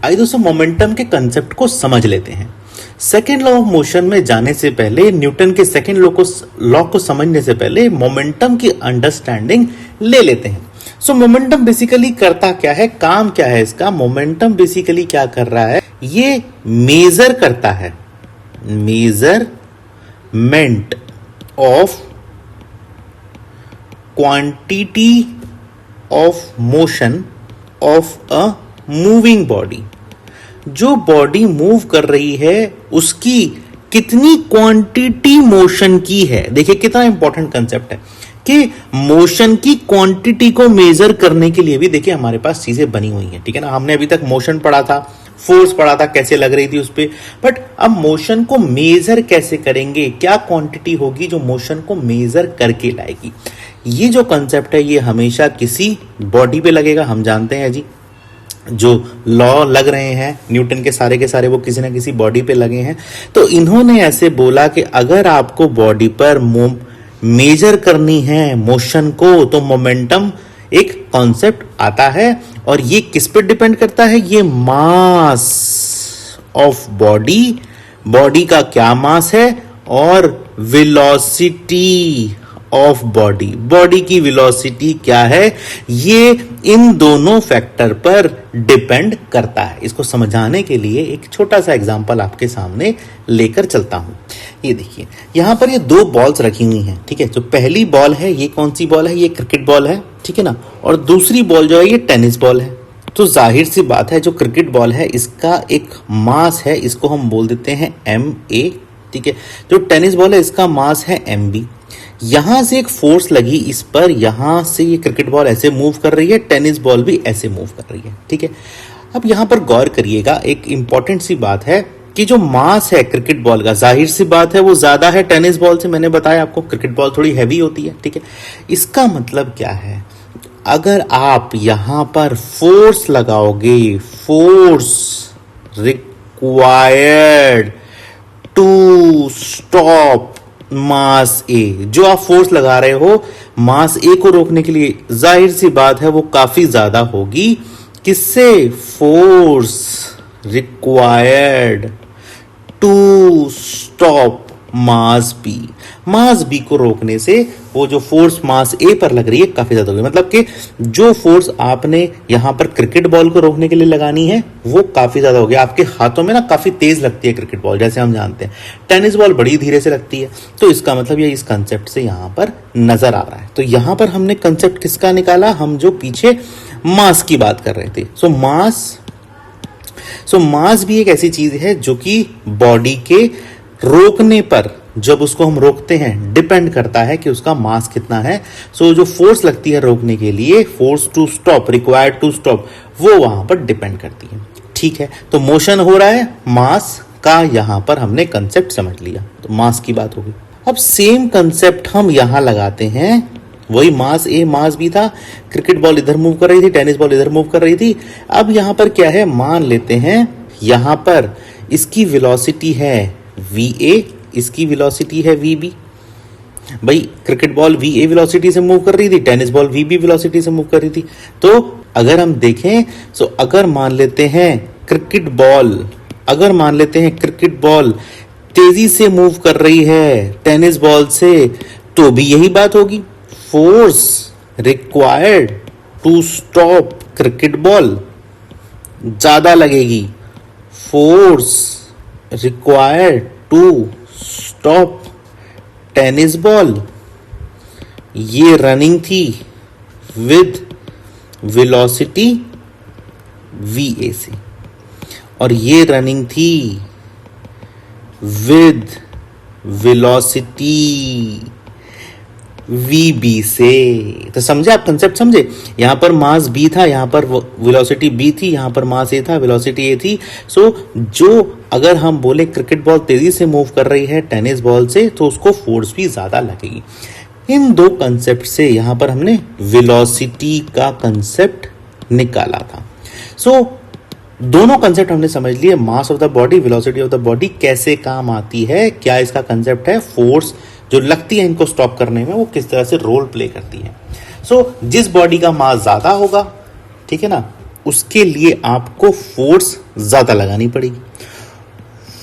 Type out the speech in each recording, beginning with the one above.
आइए दोस्तों मोमेंटम के कंसेप्ट को समझ लेते हैं। सेकेंड लॉ ऑफ मोशन में जाने से पहले, न्यूटन के सेकेंड लॉ को समझने से पहले मोमेंटम की अंडरस्टैंडिंग ले लेते हैं। सो मोमेंटम बेसिकली करता क्या है, काम क्या है इसका। मोमेंटम बेसिकली क्या कर रहा है, ये मेजर करता है, measurement of quantity of motion of a moving body. जो बॉडी मूव कर रही है उसकी कितनी क्वांटिटी मोशन की है। देखिए कितना इंपॉर्टेंट कंसेप्ट है कि मोशन की क्वांटिटी को मेजर करने के लिए भी देखिए हमारे पास चीजें बनी हुई हैं, ठीक है ना। हमने अभी तक मोशन पढ़ा था, फोर्स पढ़ा था, कैसे लग रही थी उस पर, बट अब मोशन को मेजर कैसे करेंगे, क्या क्वांटिटी होगी जो मोशन को मेजर करके लाएगी। ये जो कंसेप्ट है ये हमेशा किसी बॉडी पे लगेगा। हम जानते हैं जी, जो लॉ लग रहे हैं न्यूटन के सारे वो किसी ना किसी बॉडी पे लगे हैं। तो इन्होंने ऐसे बोला कि अगर आपको बॉडी पर मेजर करनी है मोशन को, तो मोमेंटम एक कॉन्सेप्ट आता है। और ये किस पे डिपेंड करता है, ये मास ऑफ बॉडी का क्या मास है, और वेलोसिटी ऑफ बॉडी की वेलोसिटी क्या है, ये इन दोनों फैक्टर पर डिपेंड करता है। इसको समझाने के लिए एक छोटा सा एग्जांपल आपके सामने लेकर चलता हूं। ये देखिए यहां पर ये दो बॉल्स रखी हुई हैं, ठीक है। जो पहली बॉल है ये कौन सी बॉल है, ये क्रिकेट बॉल है, ठीक है ना। और दूसरी बॉल जो है ये टेनिस बॉल है। तो जाहिर सी बात है जो क्रिकेट बॉल है इसका एक मास है, इसको हम बोल देते हैं ma, ठीक है। जो टेनिस बॉल है इसका मास है mb। यहां से एक फोर्स लगी इस पर, यहां से ये क्रिकेट बॉल ऐसे मूव कर रही है, टेनिस बॉल भी ऐसे मूव कर रही है, ठीक है। अब यहां पर गौर करिएगा, एक इंपॉर्टेंट सी बात है कि जो मास है क्रिकेट बॉल का, जाहिर सी बात है वो ज्यादा है टेनिस बॉल से। मैंने बताया आपको क्रिकेट बॉल थोड़ी हैवी होती है, ठीक है। इसका मतलब क्या है, अगर आप यहां पर फोर्स लगाओगे, फोर्स रिक्वायर्ड टू स्टॉप मास ए, जो आप फोर्स लगा रहे हो मास ए को रोकने के लिए, जाहिर सी बात है वो काफी ज्यादा होगी किससे, force required to stop mass B को रोकने से वो जो फोर्स मास ए पर लग रही है काफी ज्यादा होगी। मतलब कि जो फोर्स आपने यहां पर क्रिकेट बॉल को रोकने के लिए लगानी है वो काफी ज्यादा होगी। आपके हाथों में ना काफी तेज लगती है क्रिकेट बॉल, जैसे हम जानते हैं टेनिस बॉल बड़ी धीरे से लगती है। तो इसका मतलब ये इस कंसेप्ट से यहां पर नजर आ रहा है। तो यहां पर हमने कंसेप्ट किसका निकाला, हम जो पीछे मास की बात कर रहे थे। सो मास भी एक ऐसी चीज है जो कि बॉडी के रोकने पर, जब उसको हम रोकते हैं, डिपेंड करता है कि उसका मास कितना है। सो जो फोर्स लगती है रोकने के लिए, force to stop, required to stop, वो वहां पर डिपेंड करती है, ठीक है। तो मोशन हो रहा है, मास का यहां पर हमने कंसेप्ट समझ लिया, तो मास की बात होगी। अब सेम कंसेप्ट हम यहां लगाते हैं, वही मास ए मास बी था, क्रिकेट बॉल इधर मूव कर रही थी, टेनिस बॉल इधर मूव कर रही थी। अब यहां पर क्या है, मान लेते हैं यहां पर इसकी वेलोसिटी है va, इसकी वेलोसिटी है vb। भाई क्रिकेट बॉल va वेलोसिटी से मूव कर रही थी, टेनिस बॉल vb वेलोसिटी से मूव कर रही थी। तो अगर हम देखें, सो अगर मान लेते हैं क्रिकेट बॉल तेजी से मूव कर रही है टेनिस बॉल से, तो भी यही बात होगी, force required to stop cricket ball ज्यादा लगेगी, force required to stop tennis ball, ये रनिंग थी विद वेलोसिटी va से, और ये रनिंग थी विद वेलोसिटी vb से। तो समझे आप, कंसेप्ट समझे। यहां पर मास b था, यहां पर वेलोसिटी b थी, यहां पर मास a था, वेलोसिटी a थी। सो जो अगर हम बोले क्रिकेट बॉल तेजी से मूव कर रही है टेनिस बॉल से, तो उसको फोर्स भी ज्यादा लगेगी। इन दो कंसेप्ट से यहां पर हमने वेलोसिटी का कंसेप्ट निकाला था। सो दोनों कंसेप्ट हमने समझ लिए, mass of the body, velocity of the body कैसे काम आती है, क्या इसका कंसेप्ट है, फोर्स जो लगती है इनको स्टॉप करने में वो किस तरह से रोल प्ले करती है। सो जिस बॉडी का मास ज्यादा होगा, ठीक है ना, उसके लिए आपको फोर्स ज्यादा लगानी पड़ेगी।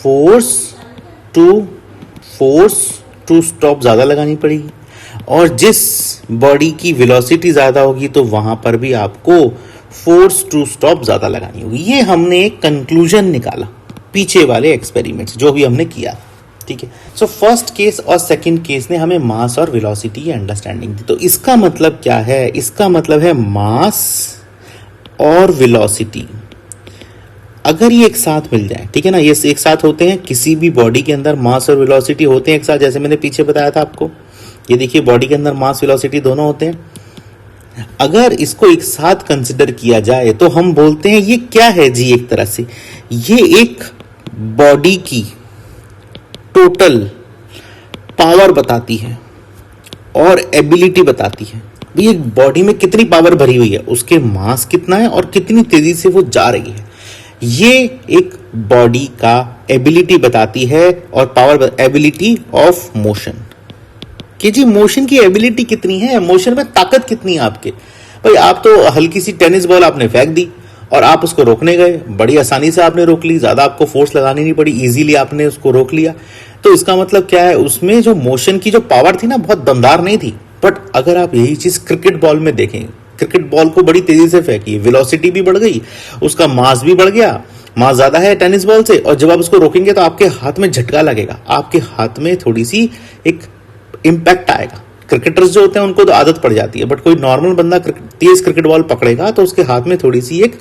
फोर्स टू स्टॉप ज्यादा लगानी पड़ेगी, और जिस बॉडी की वेलोसिटी ज्यादा होगी तो वहां पर भी आपको फोर्स टू स्टॉप ज्यादा लगानी होगी। ये हमने एक कंक्लूजन निकाला पीछे वाले एक्सपेरिमेंट्स जो भी हमने किया, ठीक है। सो फर्स्ट केस और सेकंड केस ने हमें मास और वेलोसिटी की अंडरस्टैंडिंग दी। तो इसका मतलब क्या है? इसका मतलब है मास और वेलोसिटी अगर ये एक साथ मिल जाए, ठीक है ना, ये एक साथ होते हैं, किसी भी बॉडी के अंदर मास और वेलोसिटी होते हैं एक साथ, जैसे मैंने पीछे बताया था आपको। ये देखिए बॉडी के अंदर मास वेलोसिटी दोनों होते हैं। अगर इसको एक साथ कंसिडर किया जाए तो हम बोलते हैं ये क्या है जी? एक तरह से ये एक बॉडी की टोटल पावर बताती है और एबिलिटी बताती है। ये बॉडी में कितनी पावर भरी हुई है, उसके मास कितना है और कितनी तेजी से वो जा रही है, ये एक बॉडी का एबिलिटी बताती है। और पावर एबिलिटी ऑफ मोशन, कि जी मोशन की एबिलिटी कितनी है, मोशन में ताकत कितनी है आपके। भाई आप तो हल्की सी टेनिस बॉल आपने फेंक दी और आप उसको रोकने गए, बड़ी आसानी से आपने रोक ली, ज्यादा आपको फोर्स लगानी नहीं पड़ी, इजीली आपने उसको रोक लिया। तो इसका मतलब क्या है? उसमें जो मोशन की जो पावर थी ना, बहुत दमदार नहीं थी। बट अगर आप यही चीज क्रिकेट बॉल में देखें, क्रिकेट बॉल को बड़ी तेजी से फेंकी, वेलोसिटी भी बढ़ गई, उसका मास भी बढ़ गया, मास ज्यादा है टेनिस बॉल से, और जब आप उसको रोकेंगे तो आपके हाथ में झटका लगेगा, आपके हाथ में थोड़ी सी एक इंपैक्ट आएगा। क्रिकेटर्स जो होते हैं उनको तो आदत पड़ जाती है, बट कोई नॉर्मल बंदा तेज क्रिकेट बॉल पकड़ेगा तो उसके हाथ में थोड़ी सी एक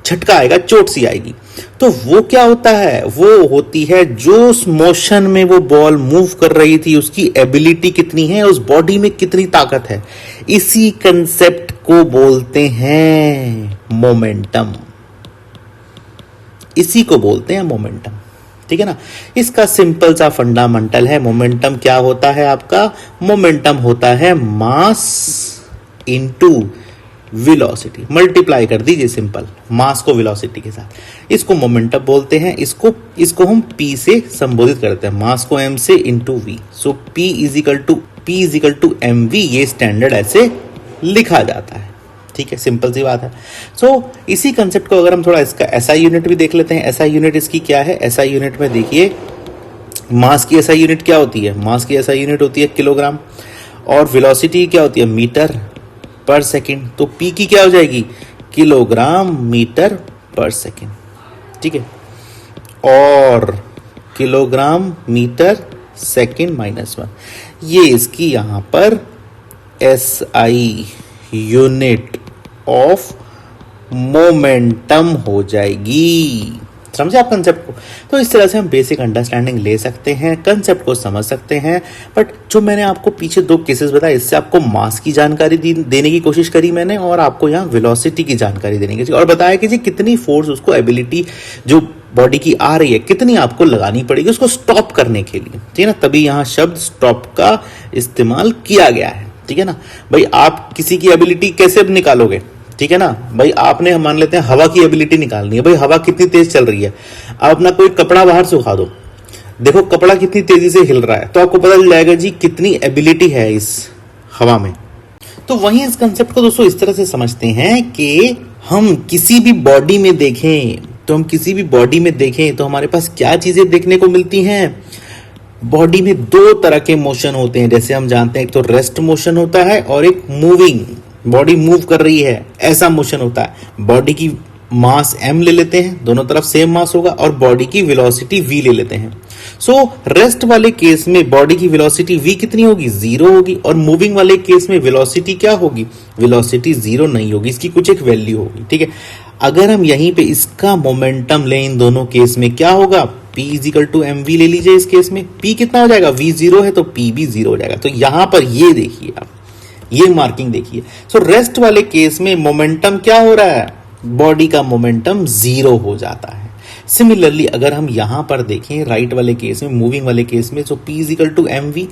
झटका आएगा, चोट सी आएगी। तो वो क्या होता है? वो होती है जो मोशन में वो बॉल मूव कर रही थी उसकी एबिलिटी कितनी है, उस बॉडी में कितनी ताकत है। इसी कंसेप्ट को बोलते हैं मोमेंटम, इसी को बोलते हैं मोमेंटम, ठीक है ना। इसका सिंपल सा फंडामेंटल है, मोमेंटम क्या होता है आपका? मोमेंटम होता है मास इनटू वेलोसिटी, मल्टीप्लाई कर दीजिए सिंपल मास को वेलोसिटी के साथ, इसको मोमेंटम बोलते हैं। इसको हम P से संबोधित करते हैं, मास को M से into V। So P is equal to mv, ये स्टैंडर्ड ऐसे लिखा जाता है, ठीक है, सिंपल सी बात है। सो इसी कंसेप्ट को अगर हम थोड़ा इसका SI यूनिट भी देख लेते हैं। SI यूनिट इसकी क्या है? SI यूनिट में देखिए मास की SI यूनिट क्या होती है? मास की SI यूनिट होती है किलोग्राम, और वेलोसिटी क्या होती है? मीटर पर सेकंड। तो P की क्या हो जाएगी? किलोग्राम मीटर पर सेकंड, ठीक है, और किलोग्राम मीटर सेकंड -1, ये इसकी यहां पर SI यूनिट ऑफ मोमेंटम हो जाएगी। समझे आप कंसेप्ट को? तो इस तरह से हम बेसिक अंडरस्टैंडिंग ले सकते हैं, कंसेप्ट को समझ सकते हैं। बट जो मैंने आपको पीछे 2 केसेस बताए, इससे आपको मास की जानकारी देने की कोशिश करी मैंने, और आपको यहाँ वेलोसिटी की जानकारी देने की, और बताया कि जी कितनी फोर्स उसको एबिलिटी जो बॉडी की आ रही है कितनी आपको लगानी पड़ेगी उसको स्टॉप करने के लिए, ठीक है ना। तभी यहाँ शब्द स्टॉप का इस्तेमाल किया गया है, ठीक है ना। भाई आप किसी की एबिलिटी कैसे निकालोगे, ठीक है ना। भाई आपने मान लेते हैं हवा की एबिलिटी निकालनी है, भाई हवा कितनी तेज चल रही है, आप अपना कोई कपड़ा बाहर सुखा दो, देखो कपड़ा कितनी तेजी से हिल रहा है, तो आपको पता चल जाएगा जी कितनी एबिलिटी है इस हवा में। तो वहीं इस कंसेप्ट को दोस्तों इस तरह से समझते हैं कि हम किसी भी बॉडी में देखें तो हमारे पास क्या चीजें देखने को मिलती हैं। बॉडी में 2 तरह के मोशन होते हैं, जैसे हम जानते हैं, एक तो रेस्ट मोशन होता है और एक मूविंग, बॉडी मूव कर रही है ऐसा मोशन होता है। बॉडी की मास m ले लेते हैं, दोनों तरफ सेम मास होगा, और बॉडी की वेलोसिटी v ले लेते हैं। सो रेस्ट वाले केस में बॉडी की वेलोसिटी v कितनी होगी? 0 होगी, और मूविंग वाले केस में वेलोसिटी क्या होगी? वेलोसिटी 0 नहीं होगी, इसकी कुछ एक वैल्यू होगी, ठीक है। अगर हम यहीं पे इसका मोमेंटम लें इन दोनों केस में, क्या होगा? P is equal to mv ले लीजिए। इस केस में P कितना हो जाएगा? v 0 है तो P भी 0 हो जाएगा। तो यहां पर ये देखिए आप, ये मार्किंग देखिए। सो रेस्ट वाले केस में मोमेंटम क्या हो रहा है? बॉडी का मोमेंटम 0 हो जाता है। सिमिलरली अगर हम यहां पर देखें राइट वाले केस में, मूविंग वाले केस में, so P is equal to mv,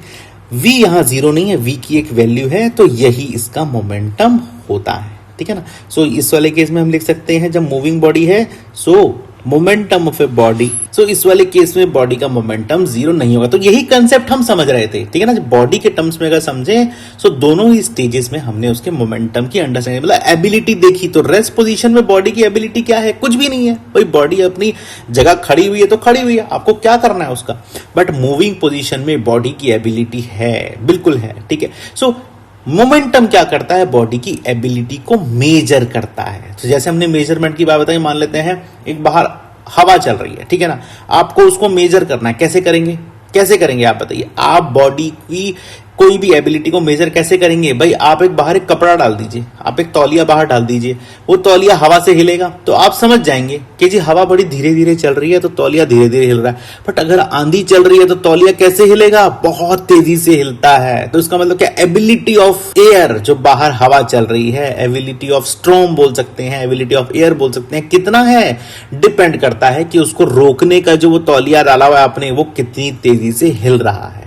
v यहां 0 नहीं है, v की एक वैल्यू है, तो यही इसका मोमेंटम होता है, ठीक है ना। सो इस वाले केस में हम लिख सकते हैं जब मूविंग बॉडी है, so momentum of a body, so इस वाले केस में बॉडी का मोमेंटम जीरो नहीं होगा। तो यही कंसेप्ट हम समझ रहे थे, ठीक है ना। बॉडी के टर्म्स में अगर समझे सो दोनों ही स्टेजेस में हमने उसके मोमेंटम की अंडरस्टैंडिंग, मतलब एबिलिटी देखी। तो रेस्ट पोजीशन में बॉडी की एबिलिटी क्या है? कुछ भी नहीं है भाई, बॉडी अपनी जगह खड़ी हुई है तो खड़ी हुई है, आपको क्या करना है उसका। बट मूविंग पोजीशन में बॉडी की एबिलिटी है, बिल्कुल है, ठीक है। सो मोमेंटम क्या करता है? बॉडी की एबिलिटी को मेजर करता है। तो जैसे हमने मेजरमेंट की बात बताई, मान लेते हैं एक बाहर हवा चल रही है, ठीक है ना, आपको उसको मेजर करना है। कैसे करेंगे? कैसे करेंगे आप बताइए? आप बॉडी की कोई भी एबिलिटी को मेजर कैसे करेंगे भाई? आप एक बाहर एक कपड़ा डाल दीजिए, आप एक तौलिया बाहर डाल दीजिए, वो तौलिया हवा से हिलेगा तो आप समझ जाएंगे कि जी हवा बड़ी धीरे धीरे चल रही है तो तौलिया धीरे धीरे हिल रहा है। बट अगर आंधी चल रही है तो तौलिया कैसे हिलेगा? बहुत तेजी से हिलता है। तो इसका मतलब क्या? एबिलिटी ऑफ एयर, जो बाहर हवा चल रही है, एबिलिटी ऑफ स्ट्रॉम बोल सकते हैं, एबिलिटी ऑफ एयर बोल सकते हैं, कितना है डिपेंड करता है कि उसको रोकने का जो वो तौलिया डाला हुआ है आपने, वो कितनी तेजी से हिल रहा है।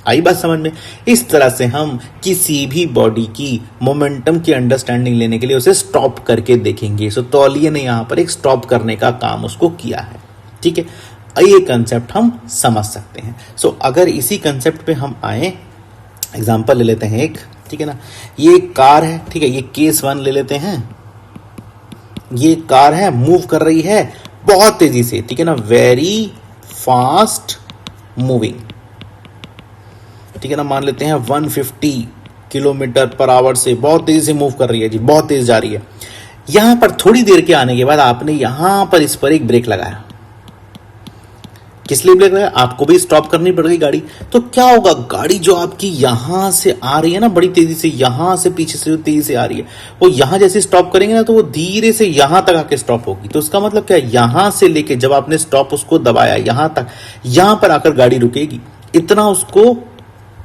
आई बात समझ में? इस तरह से हम किसी भी बॉडी की मोमेंटम की अंडरस्टैंडिंग लेने के लिए उसे स्टॉप करके देखेंगे। सो तौलिए ने यहां पर एक स्टॉप करने का काम उसको किया है, ठीक है। ये कंसेप्ट हम समझ सकते हैं। सो अगर इसी कंसेप्ट पे हम आए, एग्जांपल ले लेते हैं एक, ठीक है ना। ये एक कार है, ठीक है, ये केस 1 ले लेते हैं। ये कार है, मूव कर रही है बहुत तेजी से, ठीक है ना, वेरी फास्ट मूविंग, ठीक है ना। मान लेते हैं 150 किलोमीटर पर आवर से बहुत तेजी से मूव कर रही है जी, बहुत तेज जा रही है। यहां पर थोड़ी देर के आने के बाद आपने यहां पर इस पर एक ब्रेक लगाया। किस लिए ब्रेक लगाया? आपको भी स्टॉप करनी पड़ गई गाड़ी। तो क्या होगा? गाड़ी जो आपकी यहां से आ रही है ना बड़ी तेजी से, यहां से पीछे से जो तेजी से आ रही है, वो यहां जैसे स्टॉप करेंगे ना तो वो धीरे से यहां तक आके स्टॉप होगी। तो उसका मतलब क्या? यहां से लेके जब आपने स्टॉप उसको दबाया यहां तक, यहां पर आकर गाड़ी रुकेगी। इतना उसको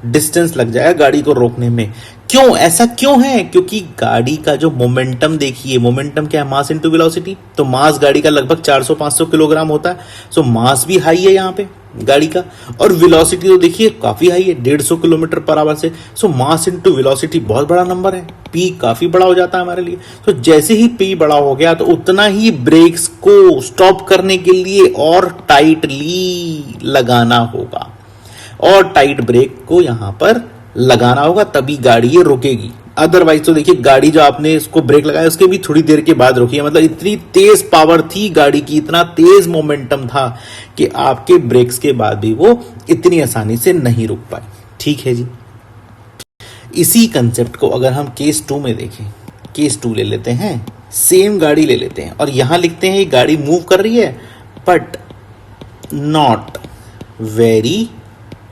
डिस्टेंस लग जाएगा गाड़ी को रोकने में। क्यों? ऐसा क्यों है? क्योंकि गाड़ी का जो मोमेंटम देखिए, मोमेंटम क्या है? Mass into velocity. तो मास गाड़ी का लगभग 400-500 किलोग्राम होता है। सो मास भी हाई है यहाँ पे गाड़ी का, और वेलोसिटी तो देखिए काफी हाई है, 150 किलोमीटर पर आवर से। सो मास इनटू वेलोसिटी बहुत बड़ा नंबर है, पी काफी बड़ा हो जाता है हमारे लिए। तो जैसे ही पी बड़ा हो गया तो उतना ही ब्रेक्स को स्टॉप करने के लिए और टाइटली लगाना होगा, और टाइट ब्रेक को यहां पर लगाना होगा, तभी गाड़ी ये रुकेगी। अदरवाइज तो देखिए गाड़ी जो आपने इसको ब्रेक लगाया उसके भी थोड़ी देर के बाद रुकी है। मतलब इतनी तेज पावर थी गाड़ी की, इतना तेज मोमेंटम था कि आपके ब्रेक्स के बाद भी वो इतनी आसानी से नहीं रुक पाई, ठीक है जी। इसी कंसेप्ट को अगर हम केस 2 में देखें, केस 2 ले लेते हैं, सेम गाड़ी ले लेते हैं और यहां लिखते हैं ये गाड़ी मूव कर रही है बट नॉट वेरी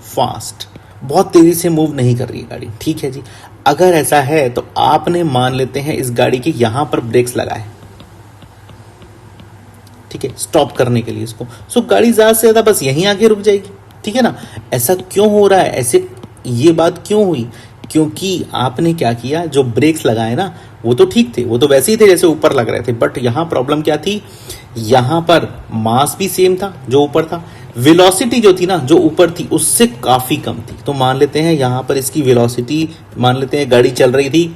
फास्ट, बहुत तेजी से मूव नहीं कर रही है गाड़ी, ठीक है जी। अगर ऐसा है तो आपने मान लेते हैं इस गाड़ी के यहां पर ब्रेक्स लगाए, ठीक है, स्टॉप करने के लिए इसको। सो गाड़ी ज्यादा से ज्यादा बस यहीं आके रुक जाएगी, ठीक है ना। ऐसा क्यों हो रहा है? ऐसे ये बात क्यों हुई? क्योंकि आपने क्या किया, जो ब्रेक्स लगाए ना वो तो ठीक थे, वो तो वैसे ही थे जैसे ऊपर लग रहे थे। बट यहां प्रॉब्लम क्या थी? यहां पर मास भी सेम था जो ऊपर था, वेलोसिटी जो थी ना जो ऊपर थी उससे काफी कम थी। तो मान लेते हैं यहां पर इसकी वेलोसिटी, मान लेते हैं गाड़ी चल रही थी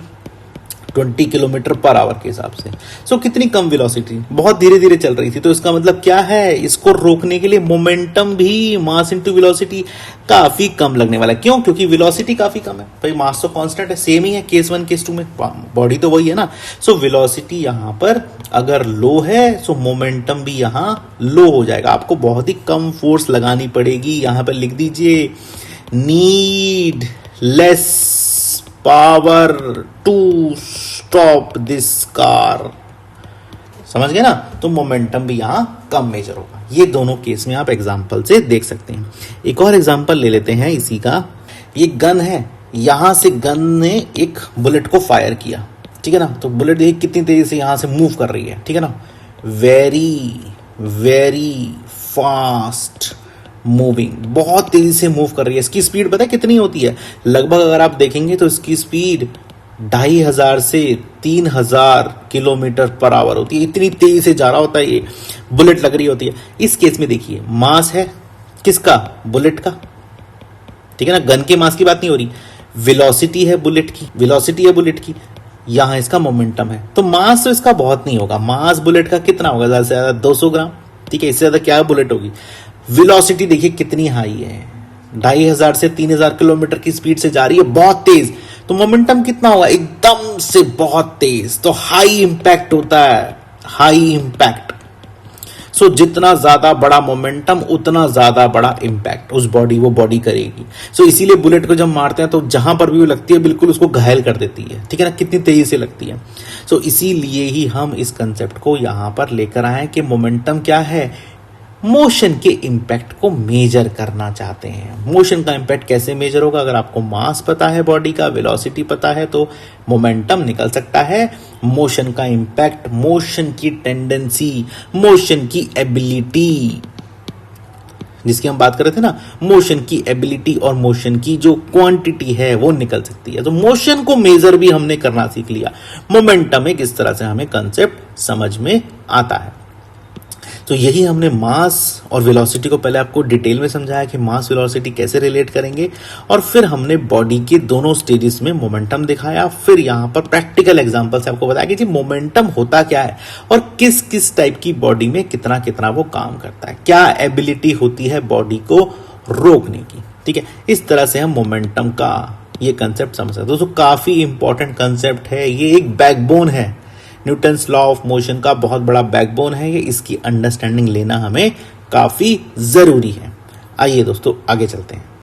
20 किलोमीटर पर आवर के हिसाब से। सो कितनी कम वेलोसिटी, बहुत धीरे धीरे चल रही थी। तो इसका मतलब क्या है? इसको रोकने के लिए मोमेंटम भी मास इनटू वेलोसिटी काफी कम लगने वाला है। क्यों? क्योंकि वेलोसिटी काफी कम है भाई, मास तो कांस्टेंट है, सेम ही है केस 1 केस 2 में, बॉडी तो वही है ना। सो वेलोसिटी यहां पर अगर लो है सो मोमेंटम भी यहां लो हो जाएगा। आपको बहुत ही कम फोर्स लगानी पड़ेगी। यहां पर लिख दीजिए need less power to stop this car, समझ गए ना। तो मोमेंटम भी यहां कम मेजर होगा। ये दोनों केस में आप एग्जांपल से देख सकते हैं। एक और एग्जांपल ले लेते हैं इसी का। ये गन है, यहां से गन ने एक बुलेट को फायर किया, ठीक है ना। तो बुलेट देखिए कितनी तेजी से यहां से मूव कर रही है, ठीक है ना, वेरी वेरी फास्ट मूविंग, बहुत तेजी से मूव कर रही है। इसकी स्पीड पता है कितनी होती है? लगभग अगर आप देखेंगे तो इसकी स्पीड 2500 से 3000 किलोमीटर पर आवर होती है। इतनी तेजी से जा रहा होता है, ये बुलेट लग रही होती है। इस केस में देखिए मास है किसका? बुलेट का, ठीक है ना। गन के मास की बात नहीं हो रही, वेलोसिटी है बुलेट की, वेलोसिटी है बुलेट की, यहां इसका मोमेंटम है। तो मास तो इसका बहुत नहीं होगा। मास बुलेट का कितना होगा? ज्यादा से ज्यादा 200 ग्राम, ठीक है, इससे ज्यादा क्या बुलेट होगी। वेलोसिटी देखिए कितनी हाई है, 2500 से 3000 किलोमीटर की स्पीड से जा रही है, बहुत तेज। तो मोमेंटम कितना होगा, एकदम से बहुत तेज, तो हाई इंपैक्ट होता है, हाई इंपैक्ट। सो जितना ज्यादा बड़ा मोमेंटम उतना ज्यादा बड़ा इंपैक्ट उस बॉडी वो बॉडी करेगी। सो इसीलिए बुलेट को जब मारते हैं तो जहां पर भी वो लगती है बिल्कुल उसको घायल कर देती है, ठीक है ना, कितनी तेजी से लगती है। सो इसीलिए ही हम इस कंसेप्ट को यहां पर लेकर आए कि मोमेंटम क्या है, मोशन के इंपैक्ट को मेजर करना चाहते हैं। मोशन का इंपैक्ट कैसे मेजर होगा, अगर आपको मास पता है बॉडी का, वेलोसिटी पता है, तो मोमेंटम निकल सकता है। मोशन का इंपैक्ट, मोशन की टेंडेंसी, मोशन की एबिलिटी, जिसकी हम बात कर रहे थे ना, मोशन की एबिलिटी और मोशन की जो क्वांटिटी है वो निकल सकती है। तो मोशन को मेजर भी हमने करना सीख लिया। मोमेंटम एक इस तरह से हमें कंसेप्ट समझ में आता है। तो यही हमने मास और वेलोसिटी को पहले आपको डिटेल में समझाया कि मास वेलोसिटी कैसे रिलेट करेंगे, और फिर हमने बॉडी के दोनों स्टेजेस में मोमेंटम दिखाया। फिर यहां पर प्रैक्टिकल एग्जांपल से आपको बताया कि जी मोमेंटम होता क्या है और किस किस टाइप की बॉडी में कितना कितना वो काम करता है, क्या एबिलिटी होती है बॉडी को रोकने की। ठीक है, इस तरह से हम मोमेंटम का ये कंसेप्ट समझ सकते हैं। दोस्तों काफी इंपॉर्टेंट कंसेप्ट है, ये एक बैकबोन है, न्यूटन्स लॉ ऑफ मोशन का बहुत बड़ा बैकबोन है ये, इसकी अंडरस्टैंडिंग लेना हमें काफी जरूरी है। आइए दोस्तों आगे चलते हैं।